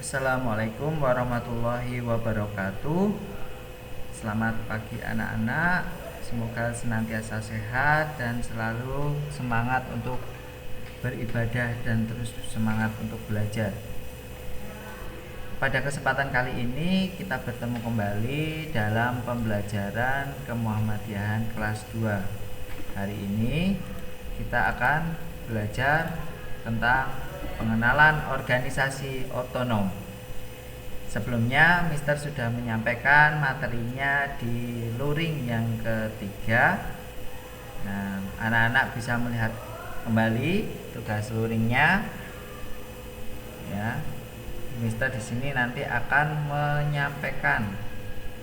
Assalamualaikum warahmatullahi wabarakatuh. Selamat pagi anak-anak. Semoga senantiasa sehat dan selalu semangat untuk beribadah dan terus semangat untuk belajar. Pada kesempatan kali ini kita bertemu kembali dalam pembelajaran Kemuhammadiyahan kelas 2. Hari ini kita akan belajar tentang pengenalan organisasi otonom. Sebelumnya Mister sudah menyampaikan materinya di luring yang ketiga. Nah, anak-anak bisa melihat kembali tugas luringnya. Ya, Mister di sini nanti akan menyampaikan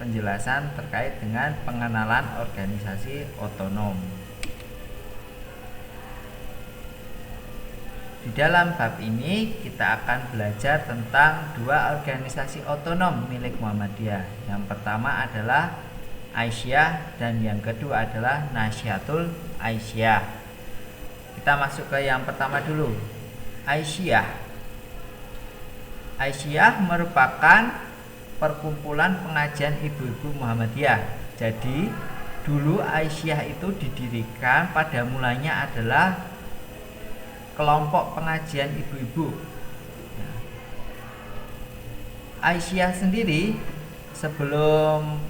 penjelasan terkait dengan pengenalan organisasi otonom. Di dalam bab ini kita akan belajar tentang dua organisasi otonom milik Muhammadiyah. Yang pertama adalah Aisyah dan yang kedua adalah Nasyatul Aisyah. Kita masuk ke yang pertama dulu. Aisyah. Aisyah merupakan perkumpulan pengajian ibu-ibu Muhammadiyah. Jadi dulu Aisyah itu didirikan pada mulanya adalah kelompok pengajian ibu-ibu. Aisyah sendiri sebelum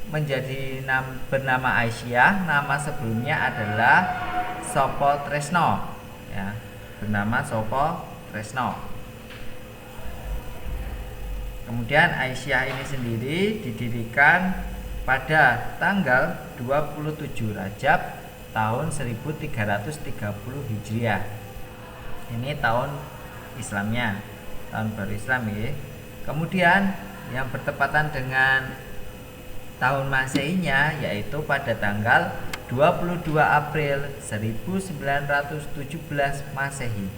menjadi bernama Aisyah, nama sebelumnya adalah Sopo Tresno. Ya, bernama Sopo Tresno. Kemudian Aisyah ini sendiri didirikan pada tanggal 27 Rajab tahun 1330 Hijriah. Ini tahun Islamnya, tahun baru Islam ya. Kemudian yang bertepatan dengan tahun Masehinya yaitu pada tanggal 22 April 1917 Masehi.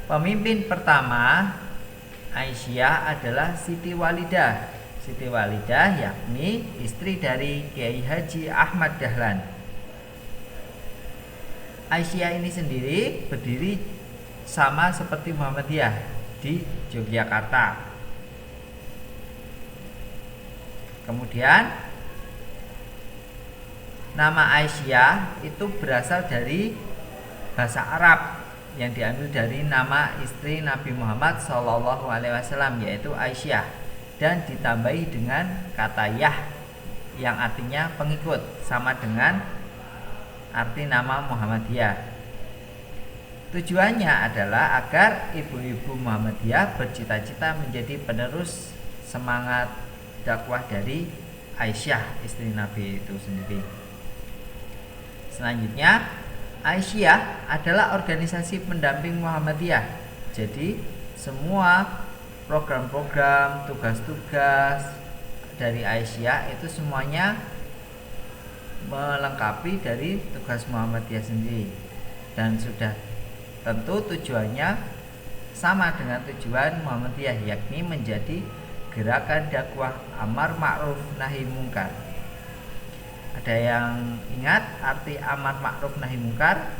Pemimpin pertama Aisyah adalah Siti Walidah. Siti Walidah yakni istri dari Kiai Haji Ahmad Dahlan. Aisyah ini sendiri berdiri sama seperti Muhammadiyah di Yogyakarta. Kemudian nama Aisyah itu berasal dari bahasa Arab yang diambil dari nama istri Nabi Muhammad SAW yaitu Aisyah dan ditambahi dengan kata Yah yang artinya pengikut sama dengan arti nama Muhammadiyah. Tujuannya adalah agar ibu-ibu Muhammadiyah bercita-cita menjadi penerus semangat dakwah dari Aisyah istri Nabi itu sendiri. Selanjutnya, Aisyah adalah organisasi pendamping Muhammadiyah. Jadi, semua program-program, tugas-tugas dari Aisyah itu semuanya melengkapi dari tugas Muhammadiyah sendiri dan sudah tentu tujuannya sama dengan tujuan Muhammadiyah, yakni menjadi gerakan dakwah amar ma'ruf nahi mungkar. Ada yang ingat arti amar ma'ruf nahi mungkar?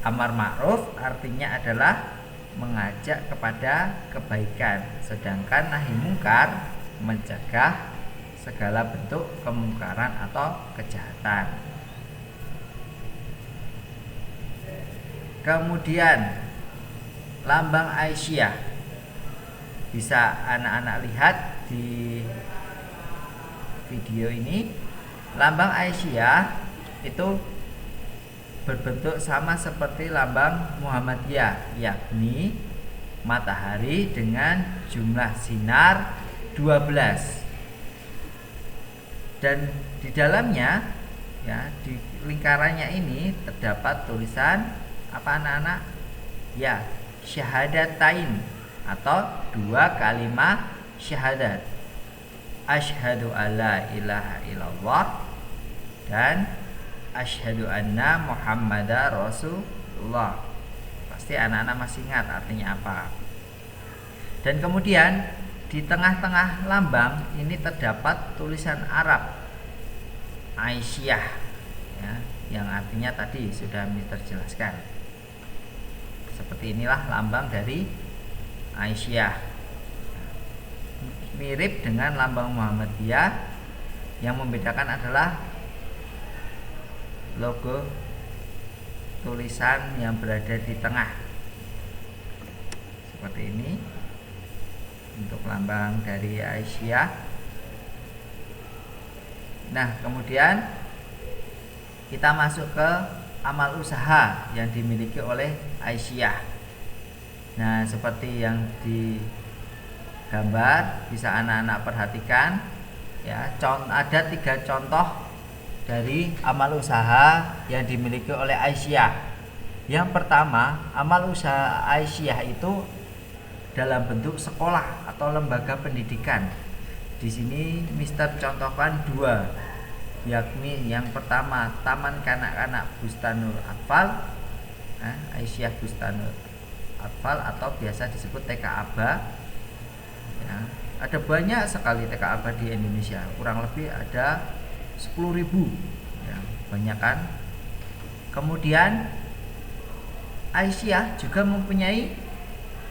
Amar ma'ruf artinya adalah mengajak kepada kebaikan, sedangkan nahi mungkar mencegah segala bentuk kemungkaran atau kejahatan. Kemudian lambang Aisyah bisa anak-anak lihat di video ini. Lambang Aisyah itu berbentuk sama seperti lambang Muhammadiyah, yakni matahari dengan jumlah sinar 12. Dan di dalamnya ya, di lingkarannya ini terdapat tulisan apa anak-anak? Ya, syahadatain atau dua kalimat syahadat. Asyhadu alla ilaha illallah dan asyhadu anna Muhammadar Rasulullah. Pasti anak-anak masih ingat artinya apa. Dan kemudian di tengah-tengah lambang ini terdapat tulisan Arab Aisyah ya, yang artinya tadi sudah Mister jelaskan. Seperti inilah lambang dari Aisyah. Mirip dengan lambang Muhammadiyah, yang membedakan adalah logo tulisan yang berada di tengah. Seperti ini untuk lambang dari Aisyah. Nah, kemudian kita masuk ke amal usaha yang dimiliki oleh Aisyah. Nah, seperti yang digambar, bisa anak-anak perhatikan ya. Ada 3 contoh dari amal usaha yang dimiliki oleh Aisyah. Yang pertama, amal usaha Aisyah itu dalam bentuk sekolah atau lembaga pendidikan. Di sini Mister contohkan 2, yakni yang pertama Taman Kanak-kanak Bustanul Atfal, Aisyah Bustanul Atfal atau biasa disebut TK Aba. Ya, ada banyak sekali TK Aba di Indonesia, kurang lebih ada 10.000, ya, banyak kan. Kemudian Aisyah juga mempunyai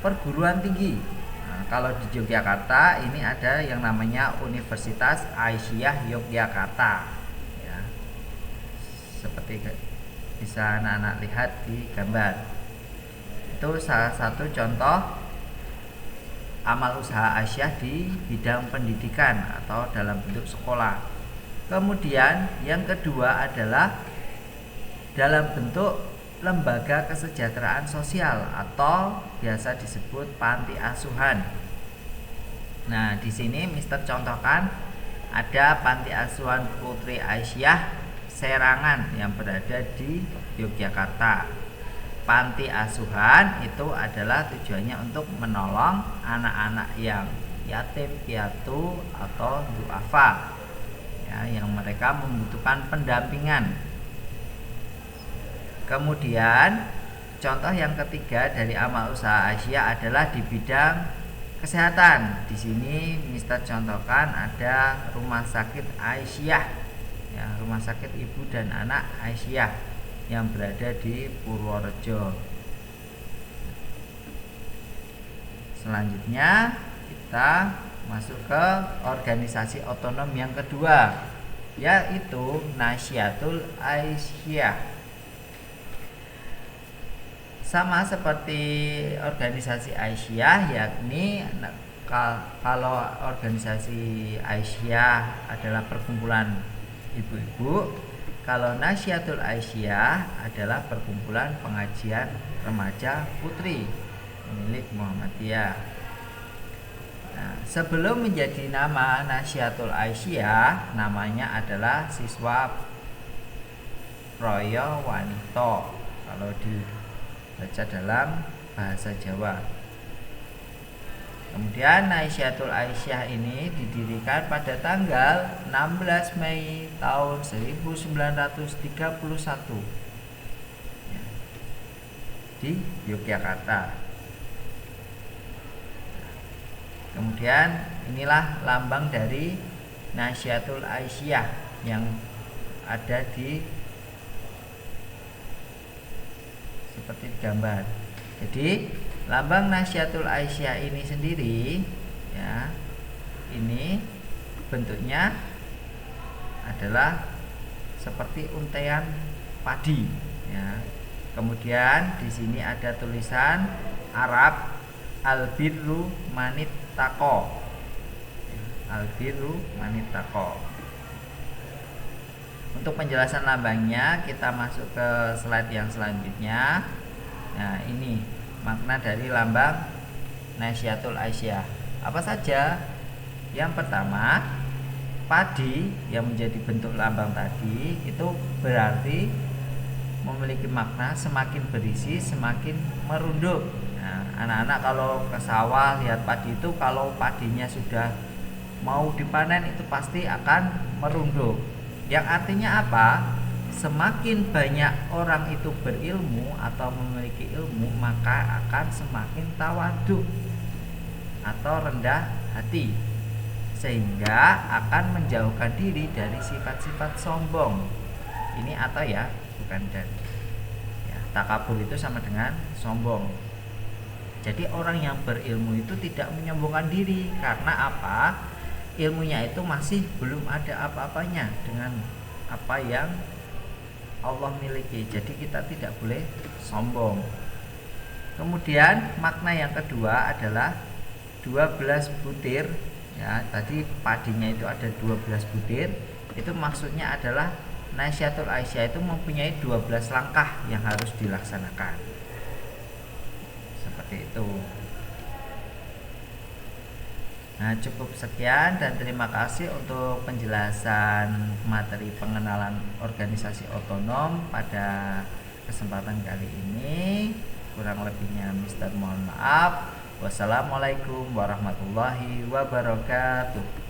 perguruan tinggi. Nah, kalau di Yogyakarta ini ada yang namanya Universitas Aisyah Yogyakarta, ya. Seperti bisa anak-anak lihat di gambar. Itu salah satu contoh amal usaha Aisyah di bidang pendidikan atau dalam bentuk sekolah. Kemudian yang kedua adalah dalam bentuk lembaga kesejahteraan sosial atau biasa disebut panti asuhan. Nah, di sini Mister contohkan ada panti asuhan Putri Aisyah Serangan yang berada di Yogyakarta. Panti asuhan itu adalah tujuannya untuk menolong anak-anak yang yatim piatu atau duafa, ya, yang mereka membutuhkan pendampingan. Kemudian contoh yang ketiga dari amal usaha Aisyah adalah di bidang kesehatan. Di sini Mister contohkan ada Rumah Sakit Aisyah, ya, Rumah Sakit Ibu dan Anak Aisyah yang berada di Purworejo. Selanjutnya kita masuk ke organisasi otonom yang kedua, yaitu Nasyatul Aisyah. Sama seperti organisasi Aisyah, yakni kalau organisasi Aisyah adalah perkumpulan ibu-ibu, kalau Nasyatul Aisyah adalah perkumpulan pengajian remaja putri milik Muhammadiyah. Nah, sebelum menjadi nama Nasyatul Aisyah, namanya adalah Siswa Proyo Wanito kalau dibaca dalam bahasa Jawa. Kemudian Nasyatul Aisyah ini didirikan pada tanggal 16 Mei tahun 1931 di Yogyakarta. Kemudian inilah lambang dari Nasyatul Aisyah yang ada di seperti gambar. Jadi lambang Nasyatul Aisyah ini sendiri, ya, ini bentuknya adalah seperti untaian padi, ya. Kemudian di sini ada tulisan Arab Al-Birru Manitako, Al-Birru Manitako. Untuk penjelasan lambangnya kita masuk ke slide yang selanjutnya. Nah, ini makna dari lambang Nasyatul Aisyah. Apa saja? Yang pertama, padi yang menjadi bentuk lambang tadi itu berarti memiliki makna semakin berisi semakin merunduk. Nah, anak-anak kalau ke sawah lihat padi itu, kalau padinya sudah mau dipanen itu pasti akan merunduk. Yang artinya apa? Semakin banyak orang itu berilmu atau memiliki ilmu, maka akan semakin tawadhu atau rendah hati, sehingga akan menjauhkan diri dari sifat-sifat sombong. Ini atau ya, bukan dan. Ya. Takabur itu sama dengan sombong. Jadi orang yang berilmu itu tidak menyombongkan diri. Karena apa? Ilmunya itu masih belum ada apa-apanya dengan apa yang Allah miliki. Jadi kita tidak boleh sombong. Kemudian makna yang kedua adalah 12 butir. Ya, tadi padinya itu ada 12 butir. Itu maksudnya adalah Nasyatul Aisyah itu mempunyai 12 langkah yang harus dilaksanakan. Seperti itu. Nah, cukup sekian dan terima kasih untuk penjelasan materi pengenalan organisasi otonom pada kesempatan kali ini. Kurang lebihnya Mister mohon maaf. Wassalamualaikum warahmatullahi wabarakatuh.